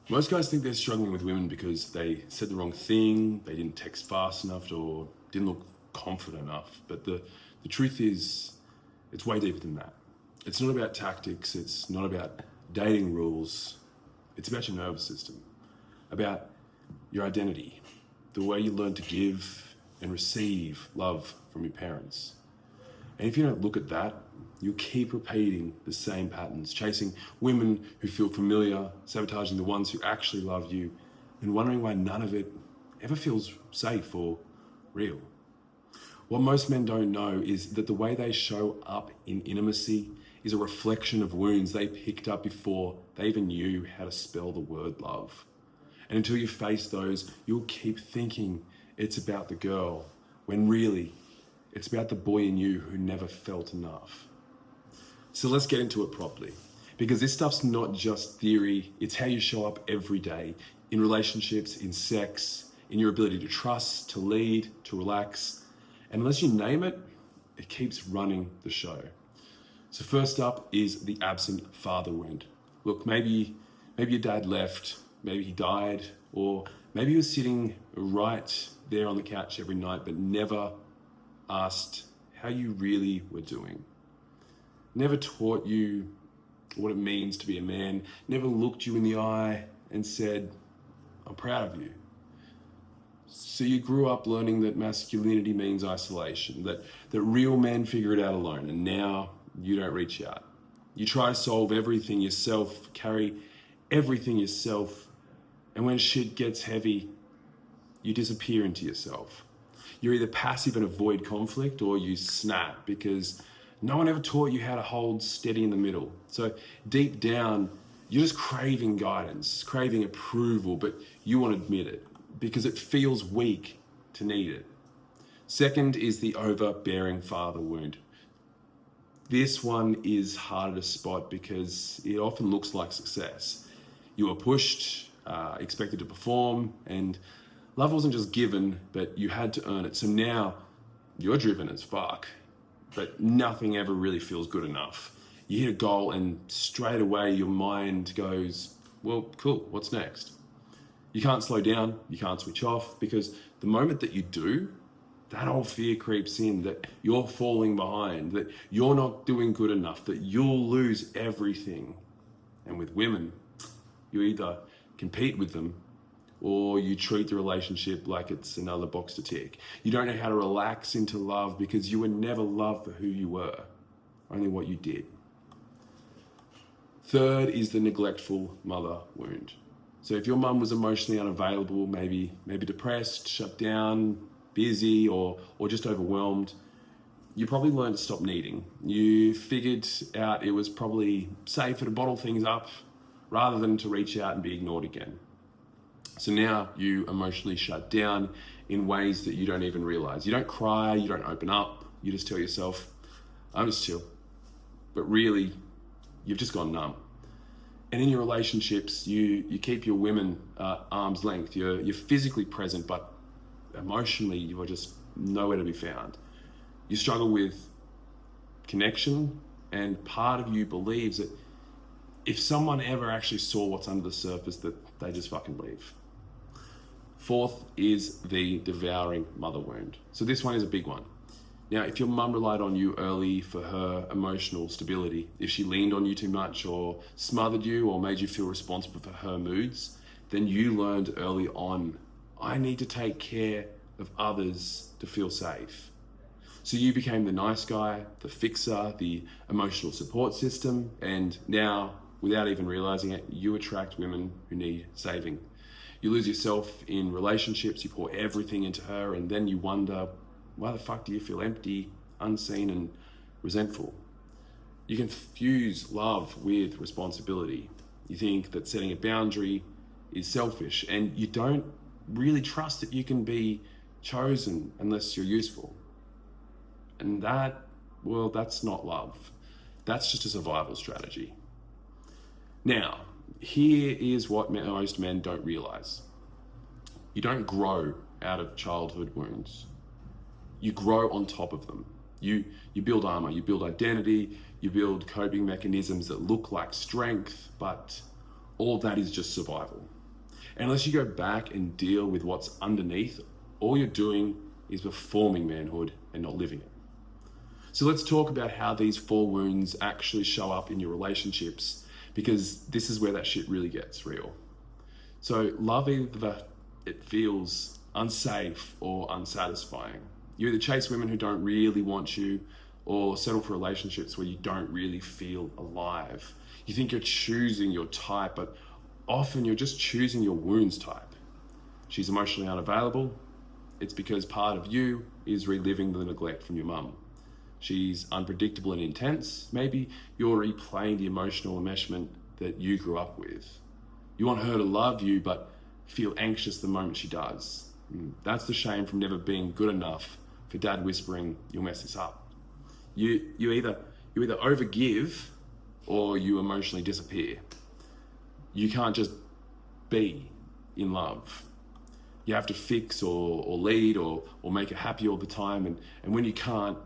Most guys think they're struggling with women because they said the wrong thing, they didn't text fast enough, or didn't look confident enough. But the truth is, it's way deeper than that. It's not about tactics, it's not about dating rules, it's about your nervous system, about your identity, the way you learn to give and receive love from your parents. And if you don't look at that, you'll keep repeating the same patterns, chasing women who feel familiar, sabotaging the ones who actually love you, and wondering why none of it ever feels safe or real. What most men don't know is that the way they show up in intimacy is a reflection of wounds they picked up before they even knew how to spell the word love. And until you face those, you'll keep thinking it's about the girl, when really, it's about the boy in you who never felt enough. So let's get into it properly, because this stuff's not just theory, it's how you show up every day, in relationships, in sex, in your ability to trust, to lead, to relax. And unless you name it, it keeps running the show. So first up is the absent father wound. Look, maybe your dad left, maybe he died, or maybe he was sitting right there on the couch every night, but never asked how you really were doing. Never taught you what it means to be a man, never looked you in the eye and said, I'm proud of you. So you grew up learning that masculinity means isolation, that real men figure it out alone, and now you don't reach out. You try to solve everything yourself, carry everything yourself, and when shit gets heavy, you disappear into yourself. You're either passive and avoid conflict, or you snap because no one ever taught you how to hold steady in the middle. So deep down, you're just craving guidance, craving approval, but you won't admit it because it feels weak to need it. Second is the overbearing father wound. This one is harder to spot because it often looks like success. You were pushed, expected to perform, and love wasn't just given, but you had to earn it. So now you're driven as fuck, but nothing ever really feels good enough. You hit a goal and straight away your mind goes, well, cool, what's next? You can't slow down, you can't switch off, because the moment that you do, that old fear creeps in that you're falling behind, that you're not doing good enough, that you'll lose everything. And with women, you either compete with them or you treat the relationship like it's another box to tick. You don't know how to relax into love because you were never loved for who you were, only what you did. Third is the neglectful mother wound. So if your mum was emotionally unavailable, maybe depressed, shut down, busy, or just overwhelmed, you probably learned to stop needing. You figured out it was probably safer to bottle things up rather than to reach out and be ignored again. So now you emotionally shut down in ways that you don't even realize. You don't cry, you don't open up, you just tell yourself, I'm just chill. But really, you've just gone numb. And in your relationships, you keep your women at arm's length. You're physically present, but emotionally, you are just nowhere to be found. You struggle with connection, and part of you believes that if someone ever actually saw what's under the surface, that they just fucking leave. Fourth is the devouring mother wound. So this one is a big one. Now, if your mum relied on you early for her emotional stability, if she leaned on you too much or smothered you or made you feel responsible for her moods, then you learned early on, I need to take care of others to feel safe. So you became the nice guy, the fixer, the emotional support system, and now, without even realizing it, you attract women who need saving. You lose yourself in relationships, you pour everything into her, and then you wonder, why the fuck do you feel empty, unseen, and resentful? You confuse love with responsibility. You think that setting a boundary is selfish, and you don't really trust that you can be chosen unless you're useful. And that's not love. That's just a survival strategy. Now, here is what most men don't realize. You don't grow out of childhood wounds. You grow on top of them. You build armor, you build identity, you build coping mechanisms that look like strength, but all of that is just survival. Unless you go back and deal with what's underneath, all you're doing is performing manhood and not living it. So let's talk about how these 4 wounds actually show up in your relationships, because this is where that shit really gets real. So love either it feels unsafe or unsatisfying. You either chase women who don't really want you, or settle for relationships where you don't really feel alive. You think you're choosing your type, but often you're just choosing your wounds type. She's emotionally unavailable. It's because part of you is reliving the neglect from your mum. She's unpredictable and intense. Maybe you're replaying the emotional enmeshment that you grew up with. You want her to love you, but feel anxious the moment she does. That's the shame from never being good enough for dad whispering, "You'll mess this up." You either overgive or you emotionally disappear. You can't just be in love. You have to fix or lead or make her happy all the time. And when you can't,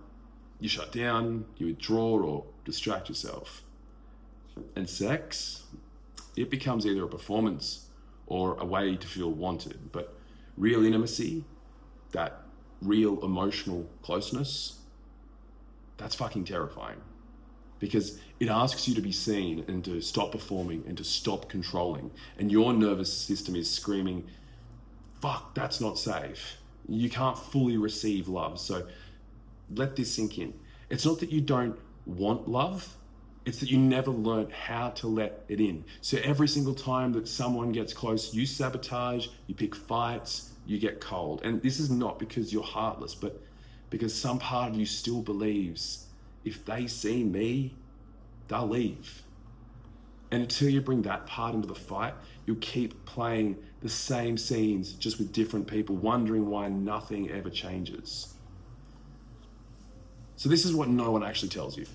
you shut down, you withdraw or distract yourself. And sex, it becomes either a performance or a way to feel wanted. But real intimacy, that real emotional closeness, that's fucking terrifying, because it asks you to be seen and to stop performing and to stop controlling. And your nervous system is screaming, fuck, that's not safe. You can't fully receive love. So let this sink in. It's not that you don't want love, it's that you never learned how to let it in. So every single time that someone gets close, you sabotage, you pick fights, you get cold. And this is not because you're heartless, but because some part of you still believes if they see me, they'll leave. And until you bring that part into the fight, you'll keep playing the same scenes just with different people, wondering why nothing ever changes. So this is what no one actually tells you.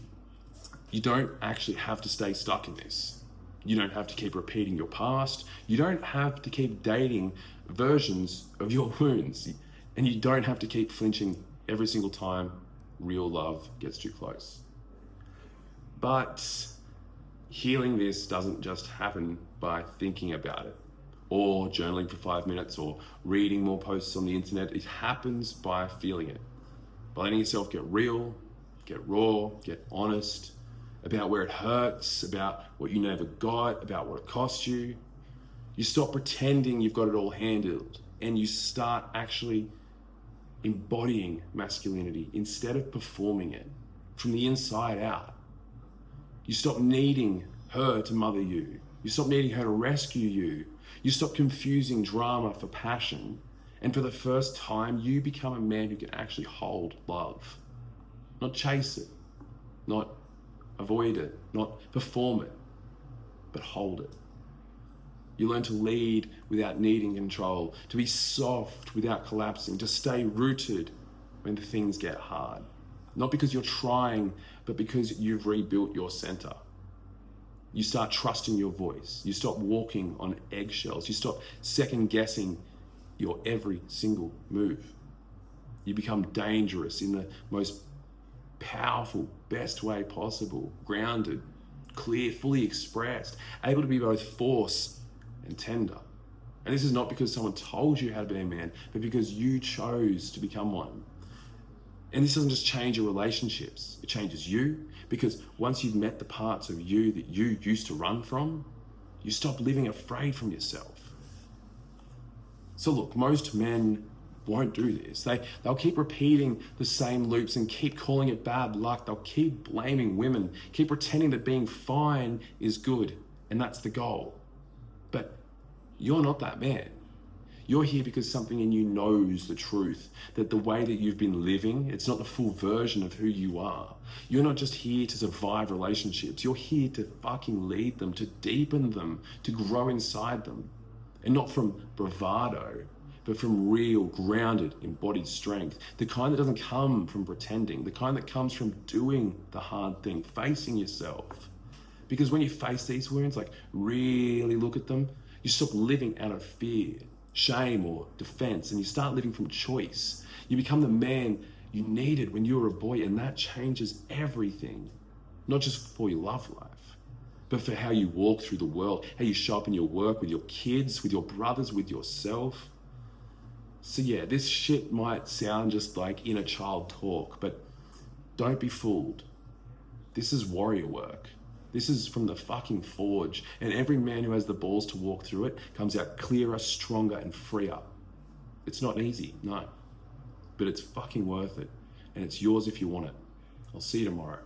You don't actually have to stay stuck in this. You don't have to keep repeating your past. You don't have to keep dating versions of your wounds. And you don't have to keep flinching every single time real love gets too close. But healing this doesn't just happen by thinking about it or journaling for 5 minutes or reading more posts on the internet. It happens by feeling it, by letting yourself get real, get raw, get honest about where it hurts, about what you never got, about what it cost you. You stop pretending you've got it all handled and you start actually embodying masculinity instead of performing it from the inside out. You stop needing her to mother you. You stop needing her to rescue you. You stop confusing drama for passion. And for the first time, you become a man who can actually hold love. Not chase it, not avoid it, not perform it, but hold it. You learn to lead without needing control, to be soft without collapsing, to stay rooted when things get hard. Not because you're trying, but because you've rebuilt your center. You start trusting your voice. You stop walking on eggshells. You stop second guessing your every single move. You become dangerous in the most powerful, best way possible, grounded, clear, fully expressed, able to be both force and tender. And this is not because someone told you how to be a man, but because you chose to become one. And this doesn't just change your relationships, it changes you, because once you've met the parts of you that you used to run from, you stop living afraid from yourself. So look, most men won't do this. They'll keep repeating the same loops and keep calling it bad luck. They'll keep blaming women, keep pretending that being fine is good, and that's the goal. But you're not that man. You're here because something in you knows the truth, that the way that you've been living, it's not the full version of who you are. You're not just here to survive relationships. You're here to fucking lead them, to deepen them, to grow inside them. And not from bravado, but from real, grounded, embodied strength. The kind that doesn't come from pretending, the kind that comes from doing the hard thing, facing yourself. Because when you face these wounds, like really look at them, you stop living out of fear, shame, or defense, and you start living from choice. You become the man you needed when you were a boy, and that changes everything. Not just for your love life, but for how you walk through the world, how you show up in your work, with your kids, with your brothers, with yourself. So yeah, this shit might sound just like inner child talk, but don't be fooled. This is warrior work. This is from the fucking forge. And every man who has the balls to walk through it comes out clearer, stronger, and freer. It's not easy, no. But it's fucking worth it. And it's yours if you want it. I'll see you tomorrow.